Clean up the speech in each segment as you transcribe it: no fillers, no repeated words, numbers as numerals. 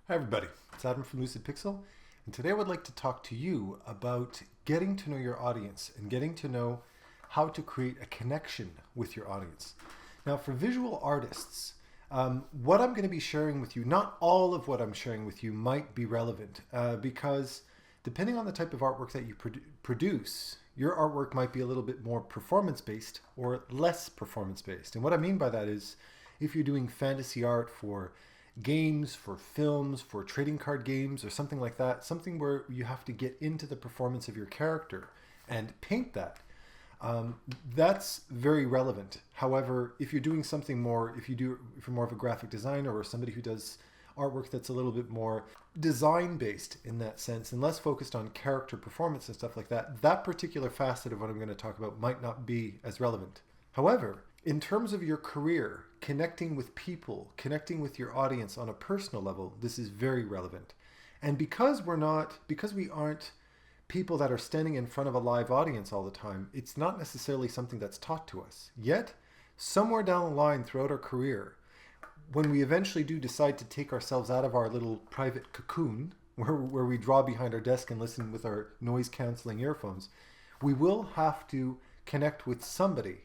Hi everybody, it's Adam from LUCIDPIXUL, and today I would like to talk to you about getting to know your audience and getting to know how to create a connection with your audience. Now for visual artists, what I'm going to be sharing with you, not all of what I'm sharing with you might be relevant because depending on the type of artwork that you produce, your artwork might be a little bit more performance-based or less performance-based. And what I mean by that is if you're doing fantasy art for games, for films, for trading card games or something like that, something where you have to get into the performance of your character and paint that, that's very relevant. However, if you're doing something more, if you're more of a graphic designer or somebody who does artwork that's a little bit more design based in that sense and less focused on character performance and stuff like that, that particular facet of what I'm going to talk about might not be as relevant. However, in terms of your career, connecting with people, connecting with your audience on a personal level, this is very relevant. And because we aren't people that are standing in front of a live audience all the time, it's not necessarily something that's taught to us. Yet, somewhere down the line throughout our career, when we eventually do decide to take ourselves out of our little private cocoon, where we draw behind our desk and listen with our noise-canceling earphones, we will have to connect with somebody.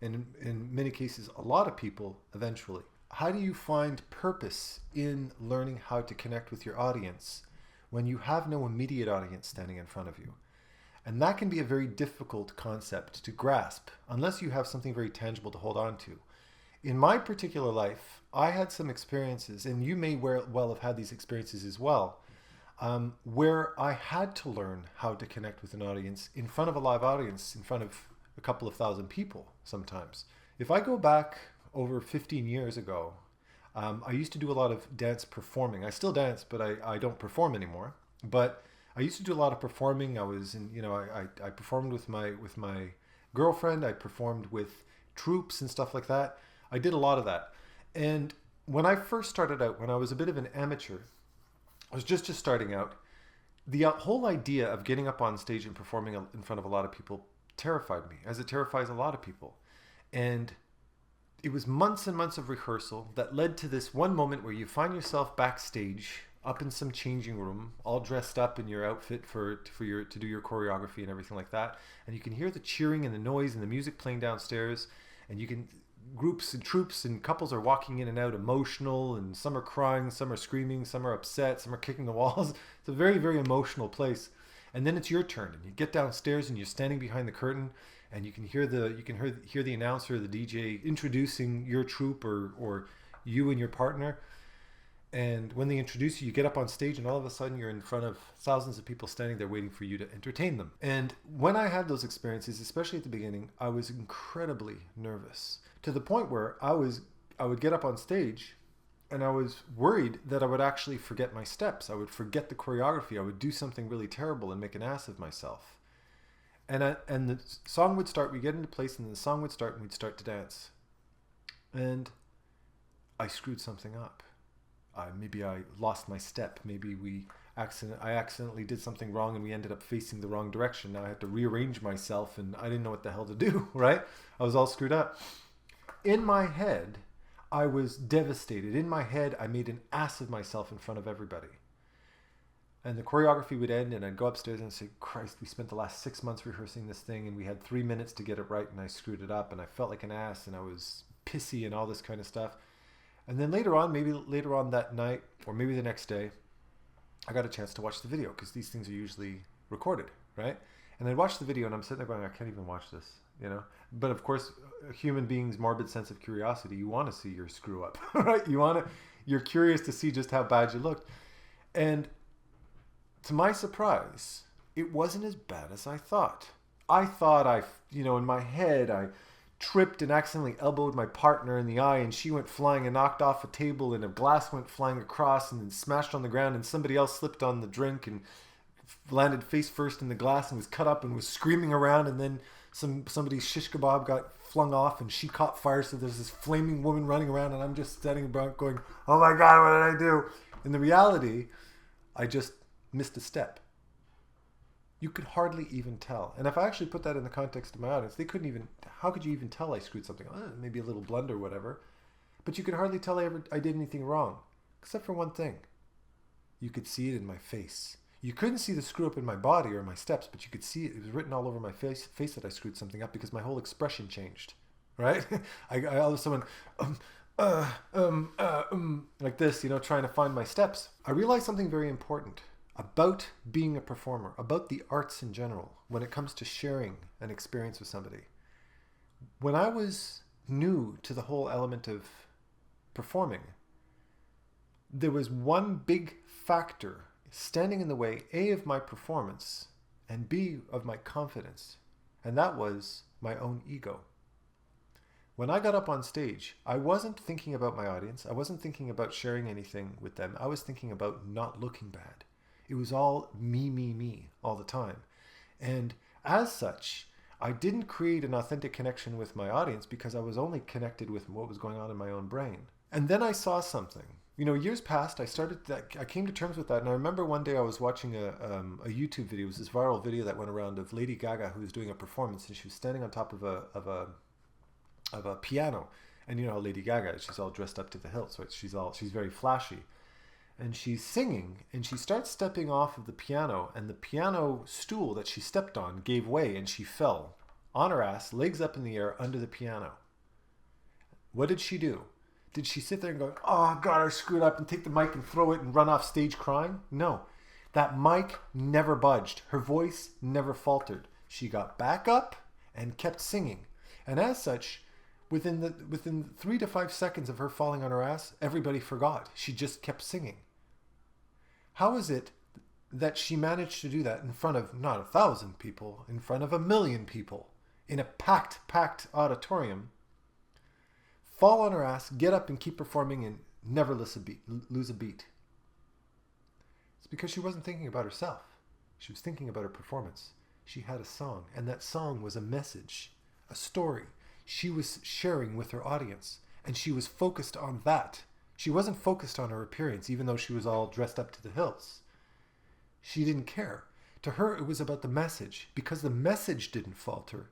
And in many cases, a lot of people eventually. How do you find purpose in learning how to connect with your audience when you have no immediate audience standing in front of you? And that can be a very difficult concept to grasp unless you have something very tangible to hold on to. In my particular life, I had some experiences, and you may well have had these experiences as well, where I had to learn how to connect with an audience in front of a live audience, in front of a couple of thousand people sometimes. If I go back over 15 years ago, I used to do a lot of dance performing. I still dance, but I don't perform anymore. But I used to do a lot of performing. I was in, I performed with my girlfriend. I performed with troops and stuff like that. I did a lot of that. And when I first started out, when I was a bit of an amateur, I was just starting out, the whole idea of getting up on stage and performing in front of a lot of people terrified me, as it terrifies a lot of people. And it was months and months of rehearsal that led to this one moment where you find yourself backstage up in some changing room, all dressed up in your outfit to do your choreography and everything like that, and you can hear the cheering and the noise and the music playing downstairs, and you can groups and troops and couples are walking in and out emotional, and some are crying, some are screaming, some are upset, some are kicking the walls. It's a very, very emotional place. And then it's your turn, and you get downstairs and you're standing behind the curtain, and you can hear the announcer, the DJ introducing your troupe or you and your partner. And when they introduce you, you get up on stage, and all of a sudden you're in front of thousands of people standing there waiting for you to entertain them. And when I had those experiences, especially at the beginning, I was incredibly nervous to the point where I would get up on stage and I was worried that I would actually forget my steps. I would forget the choreography. I would do something really terrible and make an ass of myself. And the song would start, we get into place, and the song would start, and we'd start to dance. And I screwed something up. Maybe I lost my step. Maybe I accidentally did something wrong, and we ended up facing the wrong direction. Now I had to rearrange myself, and I didn't know what the hell to do, right? I was all screwed up. In my head, I was devastated. In my head, I made an ass of myself in front of everybody. And the choreography would end, and I'd go upstairs and say, Christ, we spent the last 6 months rehearsing this thing, and we had 3 minutes to get it right, and I screwed it up, and I felt like an ass, and I was pissy and all this kind of stuff. And then later on, maybe later on that night, or maybe the next day, I got a chance to watch the video, because these things are usually recorded, right? And I'd watch the video, and I'm sitting there going, I can't even watch this, you know? But of course, a human being's morbid sense of curiosity, you want to see your screw up, right? You're curious to see just how bad you looked. And to my surprise, it wasn't as bad as I thought. I thought in my head, I tripped and accidentally elbowed my partner in the eye, and she went flying and knocked off a table, and a glass went flying across and then smashed on the ground, and somebody else slipped on the drink and landed face first in the glass and was cut up and was screaming around, and then somebody's shish kebab got flung off and she caught fire, so there's this flaming woman running around, and I'm just standing about going, oh my God, what did I do? In the reality, I just missed a step. You could hardly even tell. And if I actually put that in the context of my audience, they couldn't even, how could you even tell I screwed something up? Maybe a little blunder or whatever. But you could hardly tell I did anything wrong, except for one thing. You could see it in my face. You couldn't see the screw up in my body or my steps, but you could see it. It was written all over my face that I screwed something up because my whole expression changed, right? I all of a sudden, like this, trying to find my steps. I realized something very important about being a performer, about the arts in general, when it comes to sharing an experience with somebody. When I was new to the whole element of performing, there was one big factor standing in the way, A, of my performance, and B, of my confidence, and that was my own ego. When I got up on stage, I wasn't thinking about my audience. I wasn't thinking about sharing anything with them. I was thinking about not looking bad. It was all me all the time. And as such, I didn't create an authentic connection with my audience because I was only connected with what was going on in my own brain. And then I saw something. Years past, I came to terms with that. And I remember one day I was watching a YouTube video. It was this viral video that went around of Lady Gaga, who was doing a performance, and she was standing on top of a piano. And you know how Lady Gaga is, she's all dressed up to the hilt, so she's very flashy. And she's singing, and she starts stepping off of the piano, and the piano stool that she stepped on gave way, and she fell on her ass, legs up in the air, under the piano. What did she do? Did she sit there and go, oh God, I screwed up, and take the mic and throw it and run off stage crying? No. That mic never budged. Her voice never faltered. She got back up and kept singing. And as such, within 3 to 5 seconds of her falling on her ass, everybody forgot. She just kept singing. How is it that she managed to do that in front of not 1,000 people, in front of 1,000,000 people, in a packed auditorium, fall on her ass, get up and keep performing and never lose a beat? It's because she wasn't thinking about herself. She was thinking about her performance. She had a song, and that song was a message, a story. She was sharing with her audience, and she was focused on that. She wasn't focused on her appearance, even though she was all dressed up to the hilts. She didn't care. To her, it was about the message. Because the message didn't falter,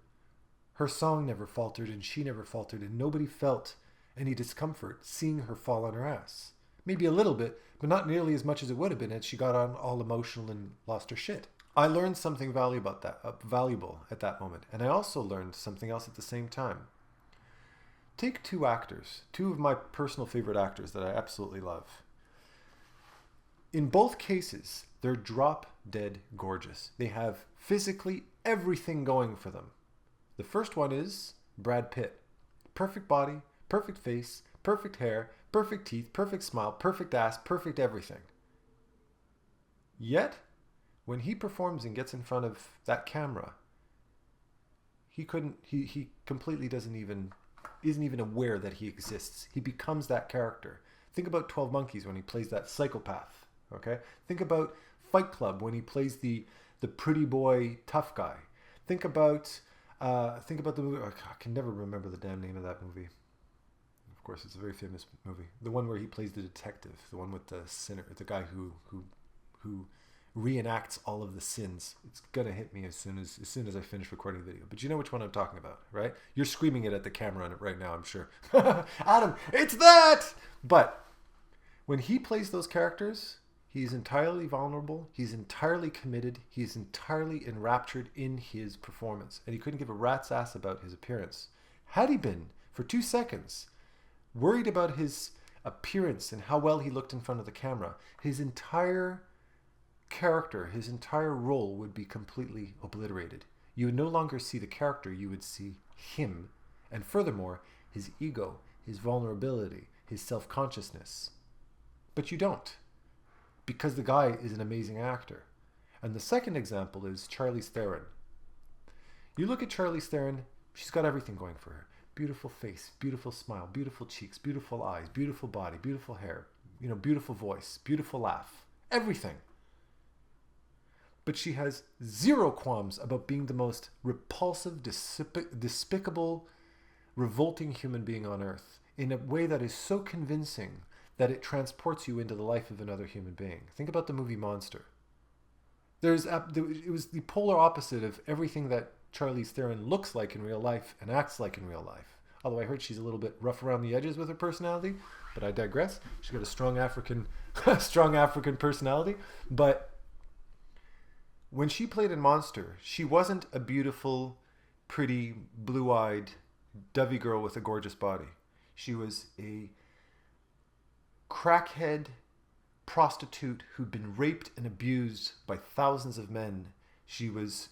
her song never faltered, and she never faltered, and nobody felt any discomfort seeing her fall on her ass. Maybe a little bit, but not nearly as much as it would have been had she got on all emotional and lost her shit. I learned something valuable at that moment, and I also learned something else at the same time. Take two actors, two of my personal favorite actors that I absolutely love. In both cases, they're drop dead gorgeous. They have physically everything going for them. The first one is Brad Pitt. Perfect body, perfect face, perfect hair, perfect teeth, perfect smile, perfect ass, perfect everything. Yet, when he performs and gets in front of that camera, he completely isn't even aware that he exists. He becomes that character. Think about 12 Monkeys when he plays that psychopath. Okay? Think about Fight Club when he plays the pretty boy tough guy. Think about the movie. I can never remember the damn name of that movie. Of course, it's a very famous movie. The one where he plays the detective. The one with the sinner, the guy who reenacts all of the sins. It's gonna hit me as soon as I finish recording the video. But you know which one I'm talking about, right? You're screaming it at the camera on it right now, I'm sure. Adam, it's that! But when he plays those characters, he's entirely vulnerable, he's entirely committed, he's entirely enraptured in his performance. And he couldn't give a rat's ass about his appearance. Had he been, for 2 seconds, worried about his appearance and how well he looked in front of the camera, his entire character, his entire role would be completely obliterated. You would no longer see the character, you would see him. And furthermore, his ego, his vulnerability, his self-consciousness. But you don't, because the guy is an amazing actor. And the second example is Charlize Theron. You look at Charlize Theron, she's got everything going for her. Beautiful face, beautiful smile, beautiful cheeks, beautiful eyes, beautiful body, beautiful hair, beautiful voice, beautiful laugh, everything. But she has zero qualms about being the most repulsive, despicable, revolting human being on earth in a way that is so convincing that it transports you into the life of another human being. Think about the movie Monster. It was the polar opposite of everything that Charlize Theron looks like in real life and acts like in real life. Although I heard she's a little bit rough around the edges with her personality, but I digress. She's got a strong African, strong African personality. But when she played in Monster, she wasn't a beautiful, pretty, blue-eyed, dovey girl with a gorgeous body. She was a crackhead prostitute who'd been raped and abused by thousands of men. She was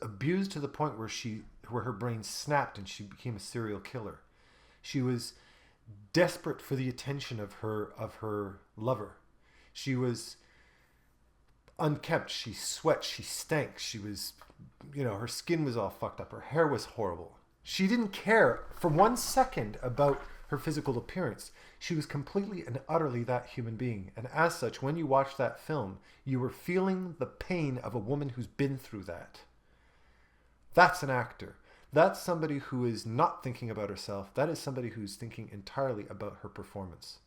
abused to the point where her brain snapped and she became a serial killer. She was desperate for the attention of her lover. She was unkempt. She sweat. She stank. She was, her skin was all fucked up. Her hair was horrible. She didn't care for 1 second about her physical appearance. She was completely and utterly that human being. And as such, when you watch that film, you were feeling the pain of a woman who's been through that. That's an actor. That's somebody who is not thinking about herself. That is somebody who's thinking entirely about her performance.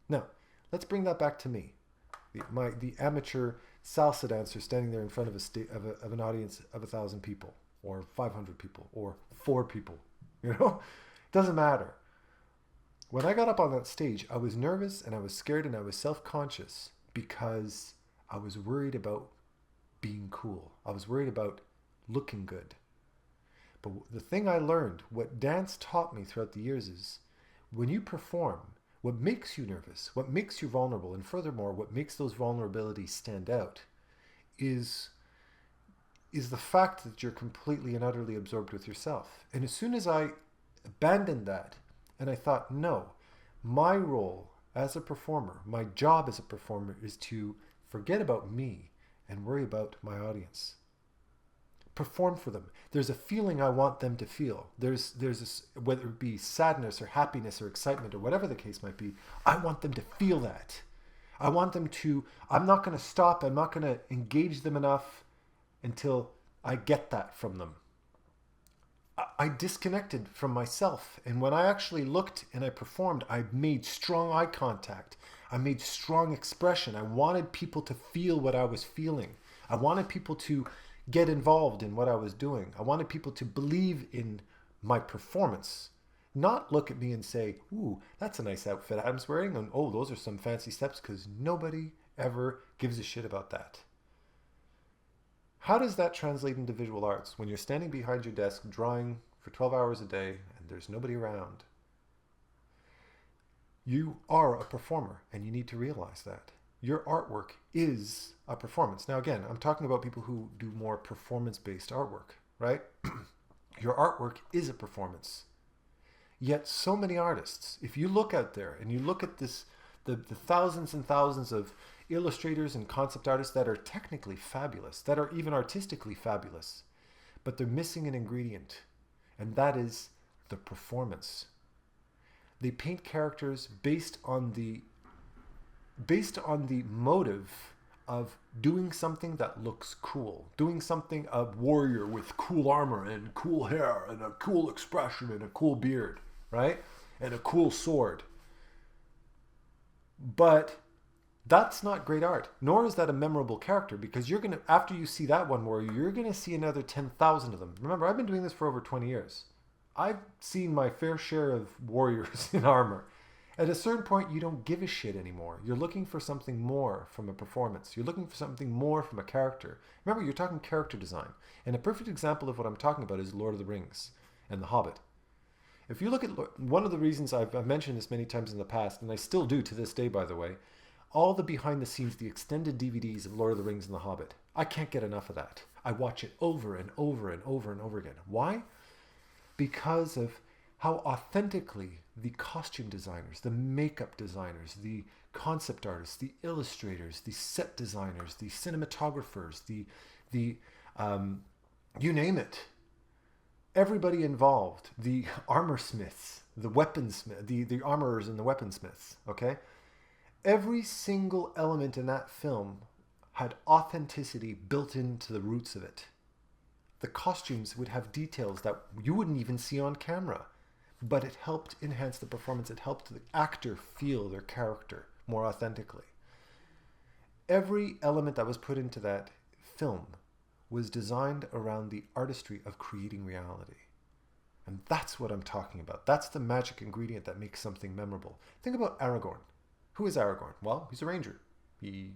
Now, let's bring that back to me. The amateur salsa dancer standing there in front of an audience of 1,000 people, or 500 people, or 4 people. It doesn't matter. When I got up on that stage, I was nervous and I was scared and I was self-conscious because I was worried about being cool. I was worried about looking good. But the thing I learned, what dance taught me throughout the years is when you perform, what makes you nervous, what makes you vulnerable, and furthermore, what makes those vulnerabilities stand out is the fact that you're completely and utterly absorbed with yourself. And as soon as I abandoned that, and I thought, no, my role as a performer, my job as a performer is to forget about me and worry about my audience. Perform for them. There's a feeling I want them to feel. There's this, whether it be sadness or happiness or excitement or whatever the case might be, I want them to feel that. I want them to, I'm not going to stop, I'm not going to engage them enough until I get that from them. I disconnected from myself. And when I actually looked and I performed, I made strong eye contact. I made strong expression. I wanted people to feel what I was feeling. I wanted people to get involved in what I was doing. I wanted people to believe in my performance. Not look at me and say, ooh, that's a nice outfit Adam's wearing. And oh, those are some fancy steps, because nobody ever gives a shit about that. How does that translate into visual arts when you're standing behind your desk drawing for 12 hours a day and there's nobody around? You are a performer and you need to realize that. Your artwork is a performance. Now again, I'm talking about people who do more performance-based artwork, right? Your artwork is a performance. Yet so many artists, if you look out there and you look at this, the thousands and thousands of illustrators and concept artists that are technically fabulous, that are even artistically fabulous, but they're missing an ingredient, and that is the performance. They paint characters based on the motive of doing something that looks cool, doing something, a warrior with cool armor and cool hair and a cool expression and a cool beard, right? And a cool sword. But that's not great art, nor is that a memorable character, because you're going to, after you see that one warrior, you're going to see another 10,000 of them. Remember, I've been doing this for over 20 years. I've seen my fair share of warriors in armor. At a certain point, you don't give a shit anymore. You're looking for something more from a performance. You're looking for something more from a character. Remember, you're talking character design. And a perfect example of what I'm talking about is Lord of the Rings and The Hobbit. If you look at, one of the reasons I've mentioned this many times in the past, and I still do to this day, by the way, all the behind the scenes, the extended DVDs of Lord of the Rings and The Hobbit. I can't get enough of that. I watch it over and over and over and over again. Why? Because of how authentically the costume designers, the makeup designers, the concept artists, the illustrators, the set designers, the cinematographers, the you name it, everybody involved, the armor smiths, the weaponsmith, the armorers and the weaponsmiths, okay? Every single element in that film had authenticity built into the roots of it. The costumes would have details that you wouldn't even see on camera, but it helped enhance the performance. It helped the actor feel their character more authentically. Every element that was put into that film was designed around the artistry of creating reality. And that's what I'm talking about. That's the magic ingredient that makes something memorable. Think about Aragorn. Who is Aragorn? Well, he's a ranger. He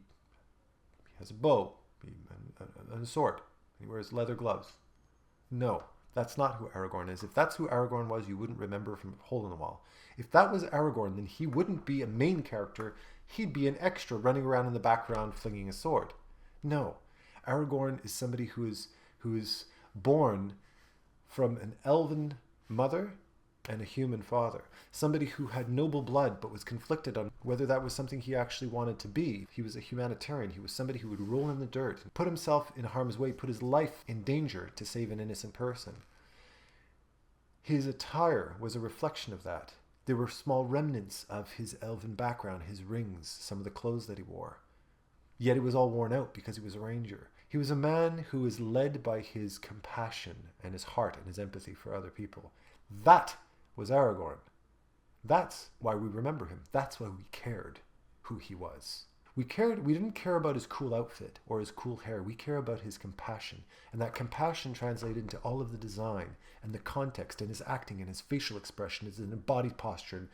has a bow and a sword. He wears leather gloves. No, that's not who Aragorn is. If that's who Aragorn was, you wouldn't remember from Hole in the Wall. If that was Aragorn, then he wouldn't be a main character. He'd be an extra running around in the background flinging a sword. No, Aragorn is somebody who is born from an elven mother and a human father. Somebody who had noble blood but was conflicted on whether that was something he actually wanted to be. He was a humanitarian. He was somebody who would roll in the dirt and put himself in harm's way, put his life in danger to save an innocent person. His attire was a reflection of that. There were small remnants of his elven background, his rings, some of the clothes that he wore. Yet it was all worn out because he was a ranger. He was a man who was led by his compassion and his heart and his empathy for other people. That was Aragorn. That's why we remember him. That's why we cared who he was. We didn't care about his cool outfit or his cool hair. We care about his compassion. And that compassion translated into all of the design and the context and his acting and his facial expression, his embodied posture. And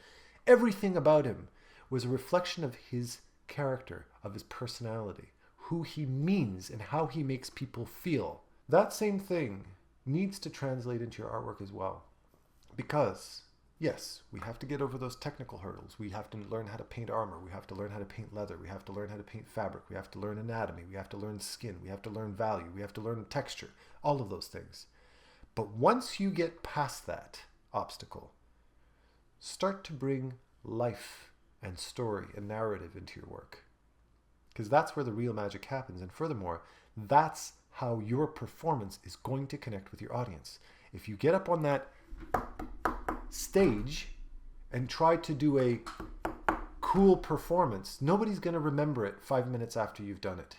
everything about him was a reflection of his character, of his personality, who he means and how he makes people feel. That same thing needs to translate into your artwork as well. Because, yes, we have to get over those technical hurdles. We have to learn how to paint armor. We have to learn how to paint leather. We have to learn how to paint fabric. We have to learn anatomy. We have to learn skin. We have to learn value. We have to learn texture. All of those things. But once you get past that obstacle, start to bring life and story and narrative into your work. Because that's where the real magic happens. And furthermore, that's how your performance is going to connect with your audience. If you get up on that stage and try to do a cool performance, nobody's going to remember it 5 minutes after you've done it.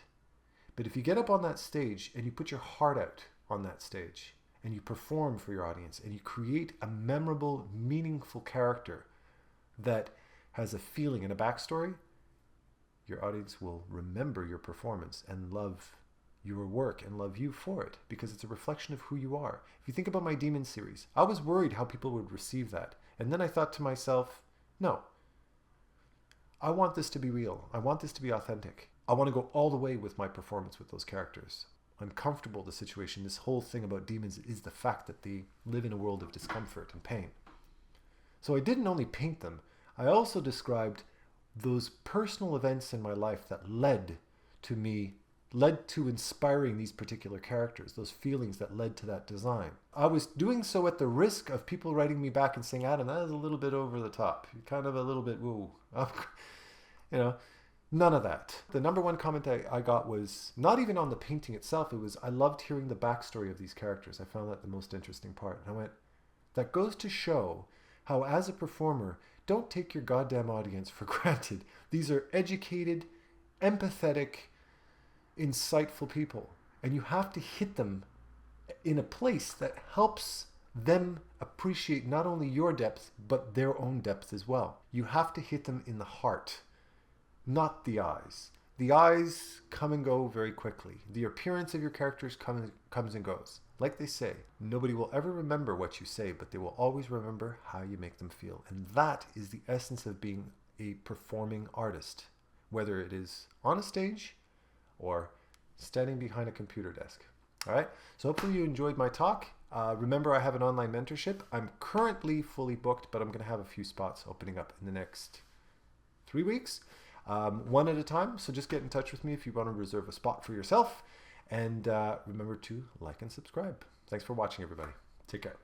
But if you get up on that stage and you put your heart out on that stage and you perform for your audience and you create a memorable, meaningful character that has a feeling and a backstory, your audience will remember your performance and love your work and love you for it, because it's a reflection of who you are. If you think about my Demon series, I was worried how people would receive that. And then I thought to myself, no, I want this to be real. I want this to be authentic. I want to go all the way with my performance with those characters. Uncomfortable the situation, this whole thing about demons is the fact that they live in a world of discomfort and pain. So I didn't only paint them, I also described those personal events in my life that led to inspiring these particular characters, those feelings that led to that design. I was doing so at the risk of people writing me back and saying, Adam, that is a little bit over the top. You're kind of a little bit woo. None of that. The number one comment I got was not even on the painting itself. It was, I loved hearing the backstory of these characters. I found that the most interesting part. And I went, that goes to show how as a performer, don't take your goddamn audience for granted. These are educated, empathetic, insightful people, and you have to hit them in a place that helps them appreciate not only your depth but their own depth as well. You have to hit them in the heart, not the eyes. The eyes come and go very quickly. The appearance of your characters comes and goes. Like they say, nobody will ever remember what you say, but they will always remember how you make them feel. And that is the essence of being a performing artist, whether it is on a stage or standing behind a computer desk. All right, so hopefully you enjoyed my talk. Remember, I have an online mentorship. I'm currently fully booked, but I'm going to have a few spots opening up in the next 3 weeks, one at a time. So just get in touch with me if you want to reserve a spot for yourself. And remember to like and subscribe. Thanks for watching, everybody. Take care.